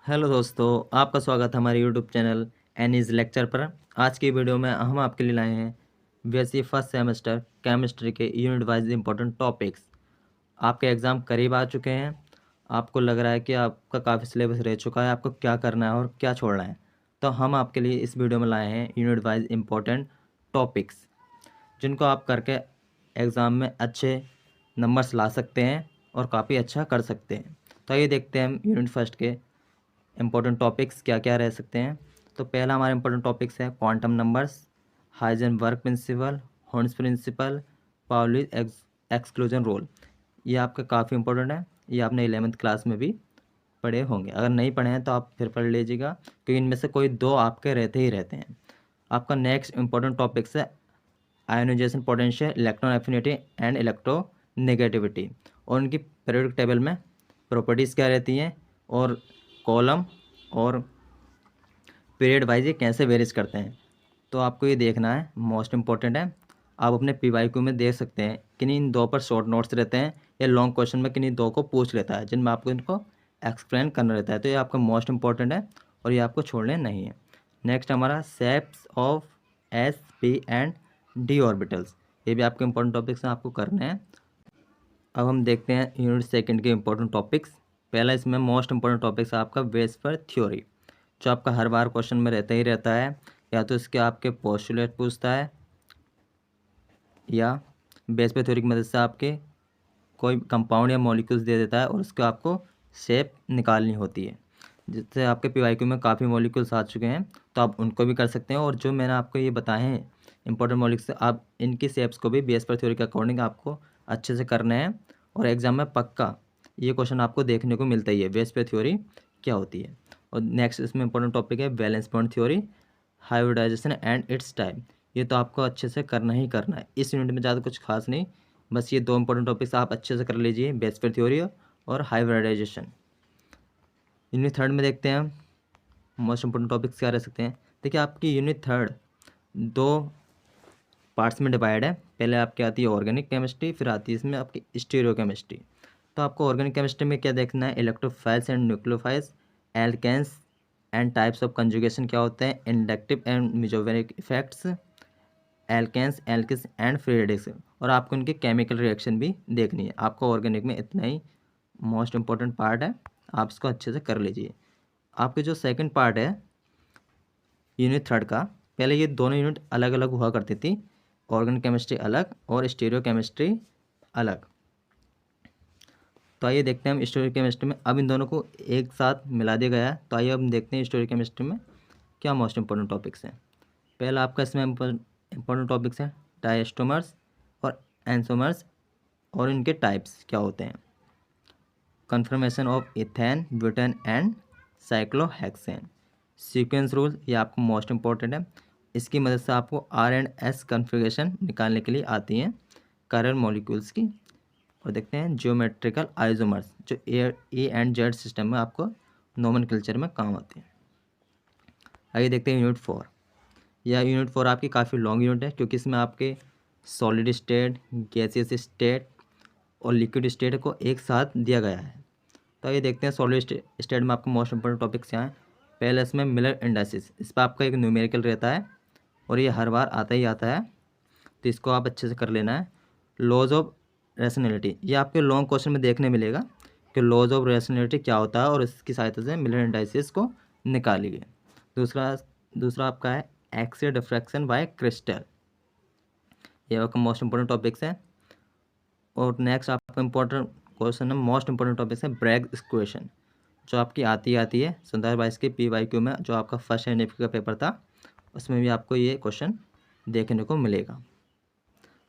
Hello दोस्तों, आपका स्वागत है हमारे यूट्यूब चैनल एनीज लेक्चर पर। आज की वीडियो में हम आपके लिए लाए हैं बीएससी फर्स्ट सेमेस्टर केमिस्ट्री के यूनिट वाइज इंपॉर्टेंट टॉपिक्स। आपके एग्ज़ाम करीब आ चुके हैं। आपको लग रहा है कि आपका काफ़ी सिलेबस रह चुका है, आपको क्या करना है और क्या छोड़ना है। तो हम आपके लिए इस वीडियो में लाए हैं यूनिट वाइज इंपॉर्टेंट टॉपिक्स, जिनको आप करके एग्ज़ाम में अच्छे नंबर्स ला सकते हैं और काफ़ी अच्छा कर सकते हैं। तो आइए देखते हैं हम यूनिट फर्स्ट के इम्पोर्टेंट टॉपिक्स क्या क्या रह सकते हैं। तो पहला हमारा इम्पोर्टेंट टॉपिक्स है क्वांटम नंबर्स, हाइजेनबर्ग प्रिंसिपल, हॉर्न्स प्रिंसिपल, पाउली एक्सक्लूजन रूल। ये आपका काफ़ी इंपॉर्टेंट है। ये आपने 11th क्लास में भी पढ़े होंगे। अगर नहीं पढ़े हैं तो आप फिर पढ़ लीजिएगा, क्योंकि इनमें से कोई दो आपके रहते ही रहते हैं। आपका नेक्स्ट इंपॉर्टेंट टॉपिक्स है ionization potential, electron affinity and electronegativity, और उनकी पीरियोडिक टेबल में प्रॉपर्टीज़ क्या रहती हैं, और कॉलम और पीरियड वाइज ये कैसे वेरीज करते हैं। तो आपको ये देखना है, मोस्ट इंपॉर्टेंट है। आप अपने PYQ में देख सकते हैं किन्हीं इन दो पर शॉर्ट नोट्स रहते हैं या लॉन्ग क्वेश्चन में किन्हीं दो को पूछ लेता है, जिनमें आपको इनको एक्सप्लेन करना रहता है। तो ये आपका मोस्ट इंपॉर्टेंट है और ये आपको छोड़ने नहीं है। नेक्स्ट हमारा shapes of S, P and D orbitals. ये भी आपके इंपॉर्टेंट टॉपिक्स हैं, आपको करने हैं। अब हम देखते हैं यूनिट सेकंड के इंपॉर्टेंट टॉपिक्स। पहला इसमें मोस्ट इंपॉर्टेंट टॉपिक्स है आपका वेस्पर थ्योरी, जो आपका हर बार क्वेश्चन में रहता ही रहता है। या तो इसके आपके पोस्टुलेट पूछता है, या वेस्पर थ्योरी की मदद से आपके कोई कंपाउंड या मॉलिक्यूल्स दे देता है और उसको आपको शेप निकालनी होती है। जिससे आपके PYQ में काफ़ी मॉलिक्यूल्स आ चुके हैं, तो आप उनको भी कर सकते हैं। और जो मैंने आपको ये बताए हैं इंपॉर्टेंट मॉलिक्यूल्स, आप इनकी शेप्स को भी वेस्पर थ्योरी के अकॉर्डिंग आपको अच्छे से करना है। और एग्जाम में पक्का ये क्वेश्चन आपको देखने को मिलता ही है, वेस्पर थ्योरी क्या होती है। और नेक्स्ट इसमें इंपॉर्टेंट टॉपिक है valence bond theory, hybridization and it's type. ये तो आपको अच्छे से करना ही करना है। इस यूनिट में ज़्यादा कुछ खास नहीं, बस ये दो इंपॉर्टेंट टॉपिक्स आप अच्छे से कर लीजिए, वेस्पर थ्योरी और हाइब्रिडाइजेशन। यूनिट थर्ड में देखते हैं हम मोस्ट इंपॉर्टेंट टॉपिक्स क्या रह सकते हैं। देखिए, आपकी यूनिट थर्ड दो पार्ट्स में डिवाइड है। पहले आपकी आती है ऑर्गेनिक केमिस्ट्री, फिर आती है इसमें आपकी स्टीरियो केमिस्ट्री। तो आपको ऑर्गेनिक केमिस्ट्री में क्या देखना है, electrophiles and nucleophiles, alkenes and types of conjugation क्या होते हैं, inductive and mesomeric effects, alkenes, एल्किस एंड फ्री रेडिकल्स, और आपको इनके केमिकल रिएक्शन भी देखनी है। आपको ऑर्गेनिक में इतना ही मोस्ट इंपॉर्टेंट पार्ट है, आप इसको अच्छे से कर लीजिए। आपके जो सेकंड पार्ट है यूनिट थर्ड का, पहले ये दोनों यूनिट अलग अलग हुआ करती थी, ऑर्गेनिक केमिस्ट्री अलग और स्टीरियो केमिस्ट्री अलग। तो आइए देखते हैं हम स्टीरियो केमिस्ट्री में, अब इन दोनों को एक साथ मिला दिया गया है। तो आइए हम देखते हैं स्टीरियो केमिस्ट्री में क्या मोस्ट इंपॉर्टेंट टॉपिक्स हैं। पहला आपका इसमें इंपॉर्टेंट टॉपिक्स हैं डायस्टोमर्स और एंसोमर्स, और इनके टाइप्स क्या होते हैं, confirmation of ethane, butane and cyclohexane, sequence rule, ये आपको मोस्ट इंपॉर्टेंट है। इसकी मदद से आपको R&S कन्फिग्रेशन निकालने के लिए आती हैं कायरल मॉलिक्यूल्स की। और देखते हैं जियोमेट्रिकल आइसोमर्स, जो E एंड Z सिस्टम में आपको नोमेनक्लेचर में काम आते हैं। आइए देखते हैं यूनिट 4। यह यूनिट 4 आपकी काफ़ी लॉन्ग यूनिट है, क्योंकि इसमें आपके सॉलिड स्टेट, गैसियस स्टेट और लिक्विड स्टेट को एक साथ दिया गया है। तो ये देखते हैं सॉलिड स्टेट में आपको मोस्ट इंपॉर्टेंट टॉपिक्स क्या हैं। पहले इसमें मिलर इंडाइसिस, इस पर आपका एक न्यूमेरिकल रहता है और ये हर बार आता ही आता है, तो इसको आप अच्छे से कर लेना है। लॉज ऑफ रेशनैलिटी, ये आपके लॉन्ग क्वेश्चन में देखने मिलेगा कि लॉज ऑफ रेशनैलिटी क्या होता है, और इसकी सहायता से मिलर इंडाइसिस को निकालिए। दूसरा दूसरा आपका है एक्स-रे डिफ्रैक्शन बाय क्रिस्टल, ये आपका मोस्ट इंपॉर्टेंट टॉपिक्स है। और नेक्स्ट आपका इंपॉर्टेंट क्वेश्चन है, मोस्ट इंपॉर्टेंट टॉपिक्स है ब्रैग्स इक्वेशन, जो आपकी आती है 2022 के PYQ में, जो आपका फर्स्ट एनएफटी का पेपर था, उसमें भी आपको ये क्वेश्चन देखने को मिलेगा।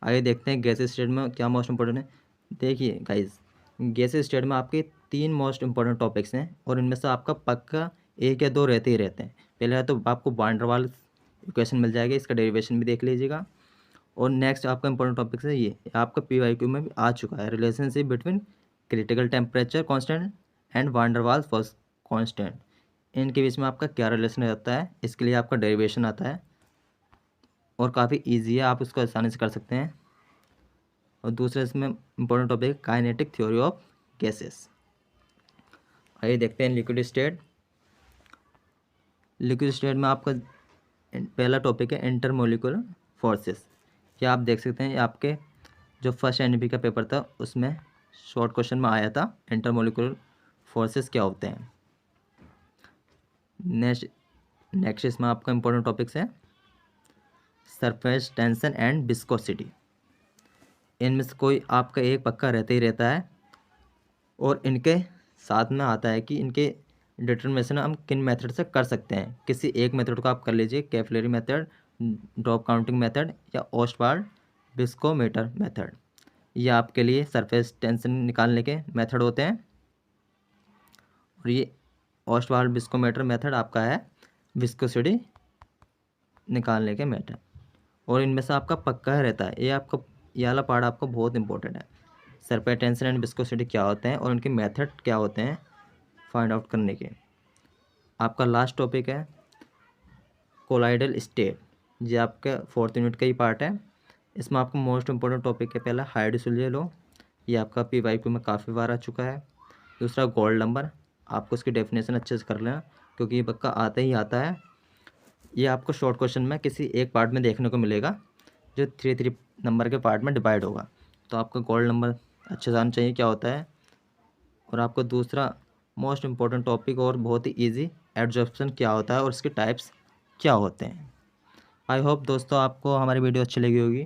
आगे देखते हैं गैसेस स्टेट में क्या मोस्ट इंपॉर्टेंट है। देखिए गाइस, गैसेस स्टेट में आपके 3 मोस्ट इंपॉर्टेंट टॉपिक्स हैं, और इनमें से आपका पक्का एक या दो रहते ही रहते हैं। पहले है तो आपको वान डेर वाल्स इक्वेशन मिल जाएगा, इसका डेरिवेशन भी देख लीजिएगा। और नेक्स्ट आपका इंपॉर्टेंट टॉपिक्स है, ये आपका PYQ में भी आ चुका है, relationship between critical temperature constant and van der Waals first constant. इनके बीच में आपका क्या रिलेशन रहता है, इसके लिए आपका डेरिवेशन आता है और काफ़ी इजी है, आप इसको आसानी से कर सकते हैं। और दूसरा इसमें इंपॉर्टेंट टॉपिक है काइनेटिक थ्योरी ऑफ गैसेस। आइए देखते हैं लिक्विड स्टेट। लिक्विड स्टेट में आपका पहला टॉपिक है इंटरमोलिकुलर फोर्सेस। ये आप देख सकते हैं, ये आपके जो फर्स्ट एनईपी का पेपर था उसमें शॉर्ट क्वेश्चन में आया था, इंटरमोलिकुलर फोर्सेस क्या होते हैं। नेक्स्ट इसमें आपका इंपॉर्टेंट टॉपिक्स है सरफेस टेंशन एंड विस्कोसिटी। इनमें से कोई आपका एक पक्का रहता ही रहता है, और इनके साथ में आता है कि इनके डिटर्मिनेशन हम किन मेथड से कर सकते हैं। किसी एक मेथड को आप कर लीजिए, capillary method, drop counting method या ओस्टवाल्ड विस्कोमीटर मेथड। ये आपके लिए सरफेस टेंशन निकालने के मेथड होते हैं, और ये ओस्टवाल्ड विस्कोमीटर मेथड आपका है विस्कोसिटी निकालने के मेथड। और इनमें से आपका पक्का रहता है, ये वाला पार्ट आपको बहुत इंपॉर्टेंट है। सरफेस टेंशन एंड विस्कोसिटी क्या होते हैं और उनके मेथड क्या होते हैं फाइंड आउट करने के। आपका लास्ट टॉपिक है कोलाइडल स्टेट। ये आपका 4th यूनिट का ही पार्ट है। इसमें आपका मोस्ट इंपॉर्टेंट टॉपिक है पहला हाइड्रोसिलियर लॉ, ये आपका PYQ में काफ़ी बार आ चुका है। दूसरा गोल्ड नंबर, आपको उसकी डेफिनेशन अच्छे से कर लेना क्योंकि ये पक्का आता ही आता है। ये आपको शॉर्ट क्वेश्चन में किसी एक पार्ट में देखने को मिलेगा जो 3 नंबर के पार्ट में डिवाइड होगा, तो आपको गोल्ड नंबर अच्छे से आना चाहिए क्या होता है। और आपको दूसरा मोस्ट इम्पॉर्टेंट टॉपिक और बहुत ही इजी, एडजॉर्प्शन क्या होता है और इसके टाइप्स क्या होते हैं। आई होप दोस्तों आपको हमारी वीडियो अच्छी लगी होगी।